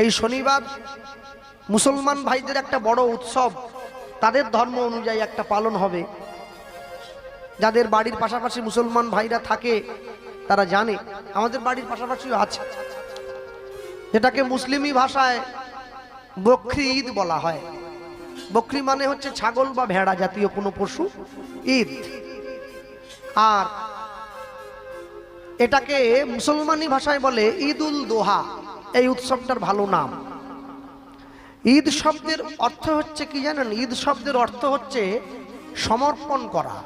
এই শনিবার মুসলমান ভাইদের একটা বড় উৎসব, তাদের ধর্ম অনুযায়ী একটা পালন হবে। যাদের বাড়ির পাশাপাশি মুসলমান ভাইরা থাকে তারা জানে, আমাদের বাড়ির পাশাপাশিও আছে, যেটাকে মুসলিমি ভাষায় বকরি ঈদ বলা হয়। বকরি মানে হচ্ছে ছাগল বা ভেড়া জাতীয় কোনো পশু, ঈদ। আর এটাকে মুসলমানি ভাষায় বলে ঈদ উল দোহা। এই উৎসবটার ভালো নাম। ঈদ শব্দের অর্থ হচ্ছে কি জানেন? ঈদ শব্দের অর্থ হচ্ছে সমর্পণ করা।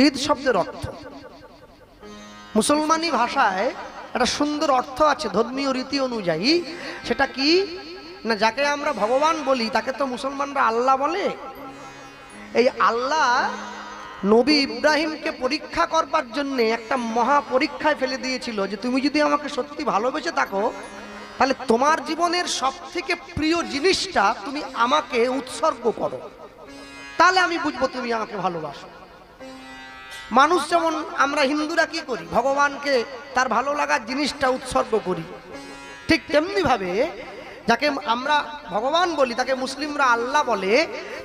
ঈদ শব্দের অর্থ মুসলমানি ভাষায় একটা সুন্দর অর্থ আছে ধর্মীয় রীতি অনুযায়ী। সেটা কি না, যাকে আমরা ভগবান বলি তাকে তো মুসলমানরা আল্লাহ বলে। এই আল্লাহ নবী ইব্রাহিমকে পরীক্ষা করবার জন্য একটা মহা পরীক্ষায় ফেলে দিয়েছিল, যে তুমি যদি আমাকে সত্যি ভালোবেসে থাকো তাহলে তোমার জীবনের সব থেকে প্রিয় জিনিসটা তুমি আমাকে উৎসর্গ করো, তাহলে আমি বুঝবো তুমি আমাকে ভালোবাসো। মানুষ যেমন আমরা হিন্দুরা কি করি, ভগবানকে তার ভালো লাগার জিনিসটা উৎসর্গ করি, ঠিক তেমনি ভাবে যাকে আমরা ভগবান বলি তাকে মুসলিমরা আল্লাহ বলে।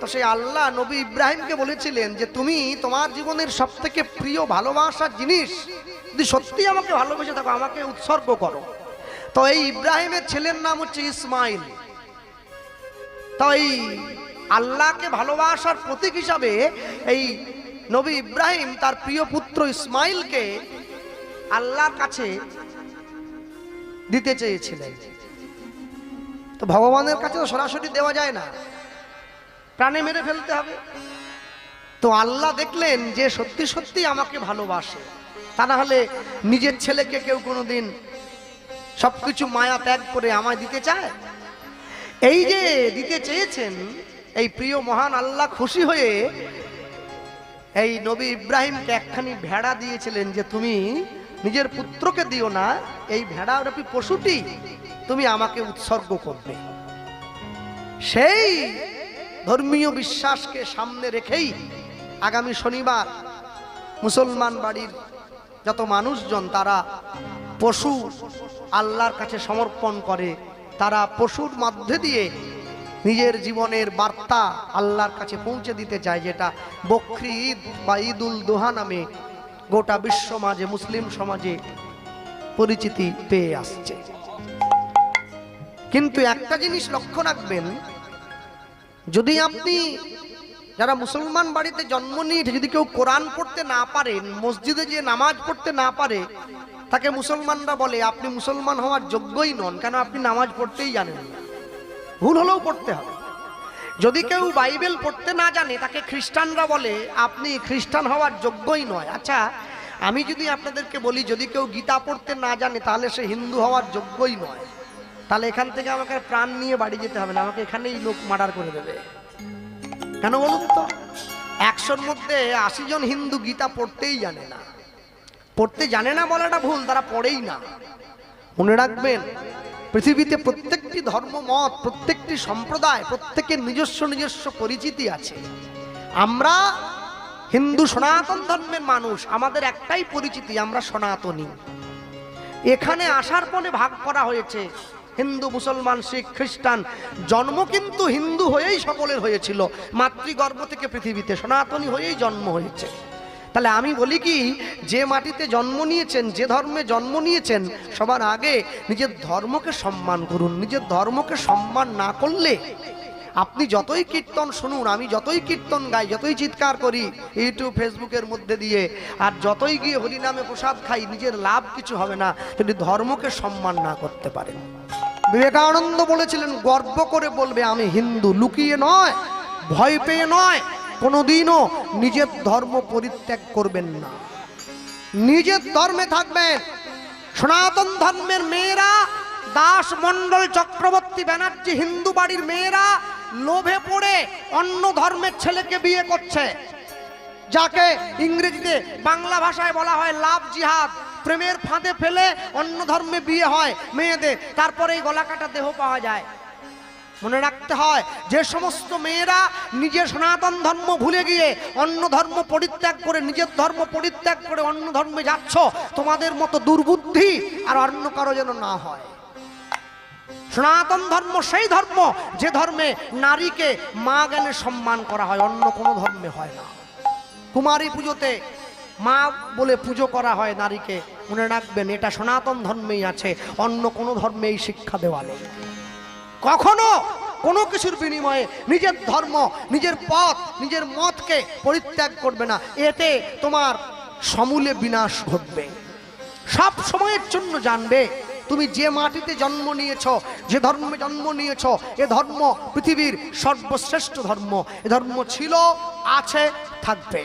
তো সেই আল্লাহ নবী ইব্রাহিমকে বলেছিলেন যে তুমি তোমার জীবনের সব থেকে প্রিয় ভালোবাসার জিনিস যদি সত্যি আমাকে ভালোবেসে থাকো আমাকে উৎসর্গ করো। তো এই ইব্রাহিমের ছেলের নাম হচ্ছে ইসমাইল। তো এই আল্লাহকে ভালোবাসার প্রতীক হিসাবে এই নবী ইব্রাহিম তার প্রিয় পুত্র ইসমাইলকে আল্লাহর কাছে দিতে চেয়েছিলেন। তো ভগবানের কাছে তো সরাসরি দেওয়া যায় না, প্রাণে মেরে ফেলতে হবে। তো আল্লাহ দেখলেন যে সত্যি সত্যি আমাকে ভালোবাসে, তা না হলে নিজের ছেলেকে কেউ কোনোদিন সবকিছু মায়া ত্যাগ করে আমায় দিতে চায়? এই যে দিতে চেয়েছেন, এই প্রিয় মহান আল্লাহ খুশি হয়ে এই নবী ইব্রাহিমকে একখানি ভেড়া দিয়েছিলেন, যে তুমি নিজের পুত্রকে দিও না, এই ভেড়ারূপী পশুটি তুমি আমাকে উৎসর্গ করবে। সেই ধর্মীয় বিশ্বাসকে সামনে রেখেই আগামী শনিবার মুসলমান বাড়ির যত মানুষজন তারা পশু আল্লাহর কাছে সমর্পণ করে, তারা পশুর মধ্যে দিয়ে নিজের জীবনের বার্তা আল্লাহর কাছে পৌঁছে দিতে চায়, যেটা বকরি ঈদ বা ঈদ উল দোহা নামে গোটা বিশ্ব সমাজে মুসলিম সমাজে পরিচিতি পেয়ে আসছে। কিন্তু একটা জিনিস লক্ষ্য রাখবেন, যদি আপনি যারা মুসলমান বাড়িতে জন্ম নিয়ে যদি কেউ কোরআন পড়তে না পারেন, মসজিদে যে নামাজ পড়তে না পারে, তাকে মুসলমানরা বলে আপনি মুসলমান হওয়ার যোগ্যই নন, কেন আপনি নামাজ পড়তেই জানেন না। ভুল হলেও পড়তে হবে। যদি কেউ বাইবেল পড়তে না জানে তাকে খ্রিস্টানরা বলে আপনি খ্রিস্টান হওয়ার যোগ্যই নয়। আচ্ছা, আমি যদি আপনাদেরকে বলি যদি কেউ গীতা পড়তে না জানে তাহলে সে হিন্দু হওয়ার যোগ্যই নয়, তাহলে এখান থেকে আমাকে প্রাণ নিয়ে বাড়ি যেতে হবে না, আমাকে এখানেই লোক মার্ডার করে দেবে। কেন বলুন তো? 100-র মধ্যে 80 জন হিন্দু গীতা পড়তেই জানে না। পড়তে জানে না বলাটা ভুল, তারা পড়েই না। মনে রাখবেন, পৃথিবীতে প্রত্যেকটি ধর্মমত, প্রত্যেকটি সম্প্রদায়, প্রত্যেকের নিজস্ব নিজস্ব পরিচিতি আছে। আমরা হিন্দু সনাতন ধর্মের মানুষ, আমাদের একটাই পরিচিতি, আমরা সনাতনী। এখানে আসার পরে ভাগ করা হয়েছে হিন্দু, মুসলমান, শিখ, খ্রিস্টান। জন্ম কিন্তু হিন্দু হয়েই সকলের হয়েছিল, মাতৃগর্ভ থেকে পৃথিবীতে সনাতনী হয়েই জন্ম হয়েছে। তাহলে আমি বলি কি, যে মাটিতে জন্ম নিয়েছেন, যে ধর্মে জন্ম নিয়েছেন, সবার আগে নিজের ধর্মকে সম্মান করুন। নিজের ধর্মকে সম্মান না করলে আপনি যতই কীর্তন শুনুন, আমি যতই কীর্তন গাই, যতই চিৎকার করি ইউটিউব ফেসবুকের মধ্যে দিয়ে, আর যতই গিয়ে হরিনামে প্রসাদ খাই, নিজের লাভ কিছু হবে না যদি ধর্মকে সম্মান না করতে পারেন। বিবেকানন্দ বলেছিলেন, গর্ব করে বলবে আমি হিন্দু, লুকিয়ে নয়, ভয় পেয়ে নয়। কোনোদিনও নিজের ধর্ম পরিত্যাগ করবেন না, নিজের ধর্মে থাকবেন। সনাতন ধর্মের মেয়েরা, দাস মণ্ডল, চক্রবর্তী ব্যানার্জি হিন্দু বাড়ির মেয়েরা লোভে পড়ে অন্য ধর্মের ছেলেকে বিয়ে করছে, যাকে ইংরেজিতে বাংলা ভাষায় বলা হয় লাভ জিহাদ। প্রেমের ফাঁদে ফেলে অন্য ধর্মে বিয়ে হয় মেয়েদের, তারপরে এই গলাকাটা দেহ পাওয়া যায়। মনে রাখতে হয়, যে সমস্ত মেয়েরা নিজের সনাতন ধর্ম ভুলে গিয়ে অন্য ধর্ম পরিত্যাগ করে, নিজের ধর্ম পরিত্যাগ করে অন্য ধর্মে যাচ্ছ, তোমাদের মতো দুর্বুদ্ধি আর অন্য কারো যেন না হয়। সনাতন ধর্ম সেই ধর্ম যে ধর্মে নারীকে মা জ্ঞানে সম্মান করা হয়, অন্য কোনো ধর্মে হয় না। কুমারী পুজোতে মা বলে পুজো করা হয় নারীকে, মনে রাখবেন এটা সনাতন ধর্মেই আছে, অন্য কোনো ধর্মে এই শিক্ষা দেওয়া নেই। কখনো কোনো কিছুর বিনিময়ে নিজের ধর্ম, নিজের পথ, নিজের মতকে পরিত্যাগ করবে না, এতে তোমার সমূলে বিনাশ ঘটবে। সব সময়ের জন্য জানবে, তুমি যে মাটিতে জন্ম নিয়েছ, যে ধর্মে জন্ম নিয়েছ, এ ধর্ম পৃথিবীর সর্বশ্রেষ্ঠ ধর্ম। এ ধর্ম ছিল, আছে, থাকবে।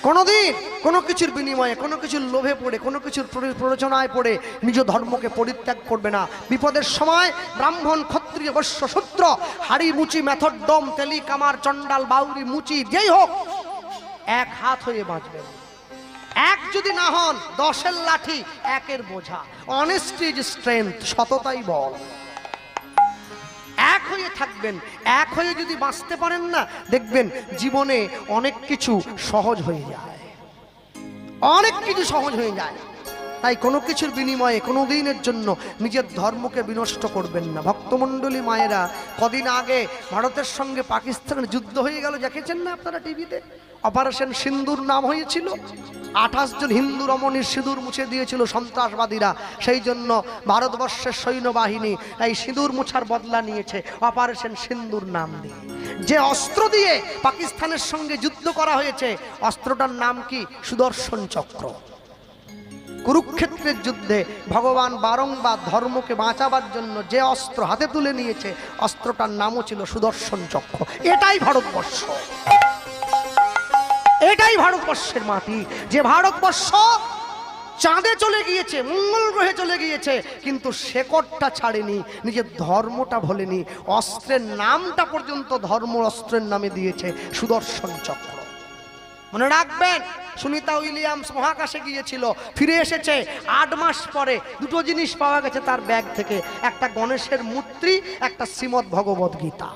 কোনোদিন কোনো কিছুর বিনিময়ে, কোনো কিছুর লোভে পড়ে, কোনো কিছুর প্ররোচনায় পড়ে নিজ ধর্মকে পরিত্যাগ করবে না। বিপদের সময় ব্রাহ্মণ, ক্ষত্রিয়, বৈশ্য, শূদ্র, হাড়ি, মুচি, মেথর, ডোম, তেলি, কামার, চণ্ডাল, বাউরি, মুচি, যেই হোক, এক হাত হয়ে বাঁচবেন। এক যদি না হন, 10-এর লাঠি, 1-এর বোঝা। অনেস্টি ইজ স্ট্রেংথ, সততাই বল। এক হয়ে থাকবেন। এক হয়ে যদি বাঁচতে পারেন না, দেখবেন জীবনে অনেক কিছু সহজ হয়ে যায়, অনেক কিছু সহজ হয়ে যায়। তাই কোনো কিছুর বিনিময়ে কোনো দিনের জন্য নিজের ধর্মকে বিনষ্ট করবেন না। ভক্তমণ্ডলী মায়েরা, কদিন আগে ভারতের সঙ্গে পাকিস্তানের যুদ্ধ হয়ে গেল, দেখেছেন না আপনারা টিভিতে? অপারেশন সিন্দুর নাম হয়েছিল। 28 জন হিন্দু রমণীর সিঁদুর মুছে দিয়েছিল সন্ত্রাসবাদীরা। সেই জন্য ভারতবর্ষের সৈন্যবাহিনী এই সিঁদুর মুছার বদলা নিয়েছে অপারেশন সিন্দুর নাম দিয়ে। যে অস্ত্র দিয়ে পাকিস্তানের সঙ্গে যুদ্ধ করা হয়েছে, অস্ত্রটার নাম কি? সুদর্শন চক্র। কুরুক্ষেত্রের যুদ্ধে ভগবান বারংবার ধর্মকে বাঁচাবার জন্য যে অস্ত্র হাতে তুলে নিয়েছে, অস্ত্রটার নামও ছিল সুদর্শন চক্র। এটাই ভারতবর্ষ, এটাই ভারতবর্ষের মাটি। যে ভারতবর্ষ চাঁদে চলে গিয়েছে, মঙ্গল গ্রহে চলে গিয়েছে, কিন্তু শেকড়টা ছাড়েনি, নিজের ধর্মটা ভোলেনি। অস্ত্রের নামটা পর্যন্ত ধর্ম অস্ত্রের নামে দিয়েছে, সুদর্শন চক্র। মনে রাখবেন, সুনিতা উইলিয়ামস মহাকাশে গিয়েছিল, ফিরে এসেছে 8 মাস পরে। দুটো জিনিস পাওয়া গেছে তার ব্যাগ থেকে, একটা গণেশের মূর্তি, একটা শ্রীমদ্ ভগবত গীতা।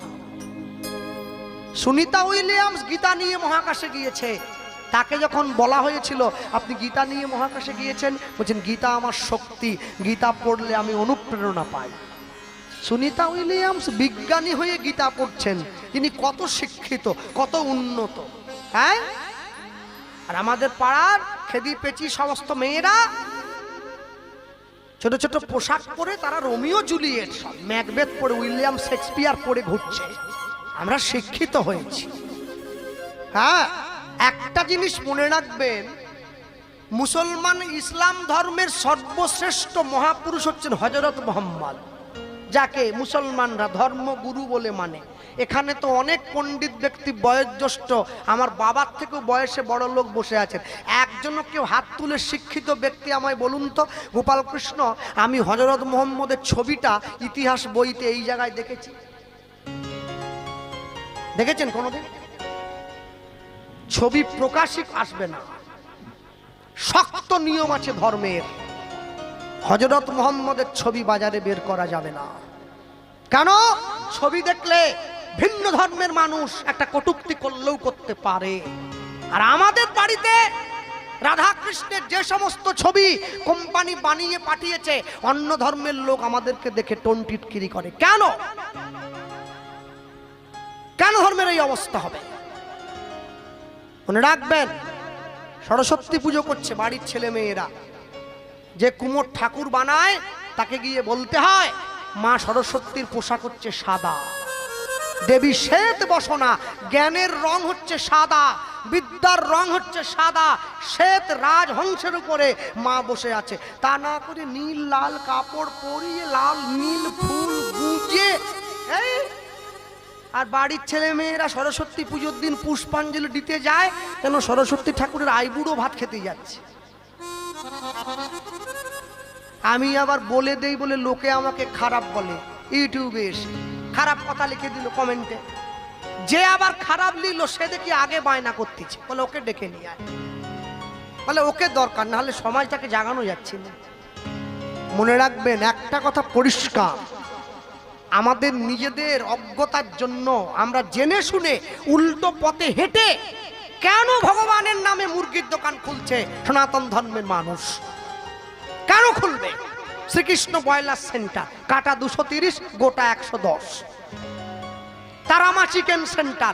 সুনিতা উইলিয়ামস গীতা নিয়ে মহাকাশে গিয়েছে। তাকে যখন বলা হয়েছিল আপনি গীতা নিয়ে মহাকাশে গিয়েছেন, বলছেন গীতা আমার শক্তি, গীতা পড়লে আমি অনুপ্রেরণা পাই। সুনিতা উইলিয়ামস বিজ্ঞানী হয়ে গীতা পড়ছেন, তিনি কত শিক্ষিত, কত উন্নত, হ্যাঁ? আর আমাদের পাড়ার খেদি পেচি সমস্ত মেয়েরা ছোট ছোট পোশাক পরে, তারা রোমিও জুলিয়েট, ম্যাকবেথ পরে, উইলিয়াম শেক্সপিয়ার পরে ঘুরছে। আমরা শিক্ষিত হয়েছি। হ্যাঁ, একটা জিনিস মনে রাখবেন, মুসলমান ইসলাম ধর্মের সর্বশ্রেষ্ঠ মহাপুরুষ হচ্ছেন হযরত মুহাম্মদ, যাকে মুসলমানরা ধর্মগুরু বলে মানে। এখানে তো অনেক পণ্ডিত ব্যক্তি, বয়োজ্যেষ্ঠ, আমার বাবার থেকেও বয়সে বড় লোক বসে আছেন। একজনও কেউ হাত তুলে শিক্ষিত ব্যক্তি আমায় বলুন তো, গোপালকৃষ্ণ, আমি হযরত মুহাম্মদের ছবিটা ইতিহাস বইতে এই জায়গায় দেখেছি। দেখেছেন কোনোদিন? ছবি প্রকাশিক আসবে না, শক্ত নিয়ম আছে ধর্মের। হযরত মুহাম্মদের ছবি বাজারে বের করা যাবে না। কেন? ছবি দেখলে ভিন্ন ধর্মের মানুষ একটা কটূক্তি করলেও করতে পারে। আর আমাদের বাড়িতে রাধা কৃষ্ণের যে সমস্ত ছবি কোম্পানি বানিয়ে পাঠিয়েছে, অন্য ধর্মের লোক আমাদেরকে দেখে টনটিটকিরি করে। কেন? কেন ধর্মের এই অবস্থা হবে? মনে রাখবেন, সরস্বতী পুজো করছে বাড়ির ছেলে মেয়েরা, যে কুমোর ঠাকুর বানায় তাকে গিয়ে বলতে হয়, মা সরস্বতীর পোশাক হচ্ছে সাদা, দেবী শ্বেত বসনা, জ্ঞানের রং হচ্ছে সাদা, বিদ্যার রং হচ্ছে সাদা, শ্বেত রাজহংসের উপরে মা বসে আছে। তা না করে নীল লাল কাপড় পরিয়ে, লাল নীল ফুল গুজে, আর বাড়ির ছেলে মেয়েরা সরস্বতী পুজোর দিন পুষ্পাঞ্জলি দিতে যায়, কেন? সরস্বতী ঠাকুরের আইবুড়ো ভাত খেতে যাচ্ছে। আমি আবার বলে দেই বলে লোকে আমাকে খারাপ বলে, ইউটিউবে এসে খারাপ কথা লিখে দিল কমেন্টে। যে আবার খারাপ লিখল সে দেখি আগে বায়না করতেছে, বলে ওকে ডেকে নিয়ে আয়, বলে ওকে দরকার, না হলে সমাজটাকে জাগানো যাচ্ছে না। মনে রাখবেন, একটা কথা পরিষ্কার, আমাদের নিজেদের অজ্ঞতার জন্য আমরা জেনে শুনে উল্টো পথে হেঁটে কেন ভগবানের নামে মুরগির দোকান খুলছে সনাতন ধর্মের মানুষ? কেন খুলবে? শ্রীকৃষ্ণ ব্রয়লার সেন্টার, কাটা 230, গোটা 110। Tara Maa chicken centre,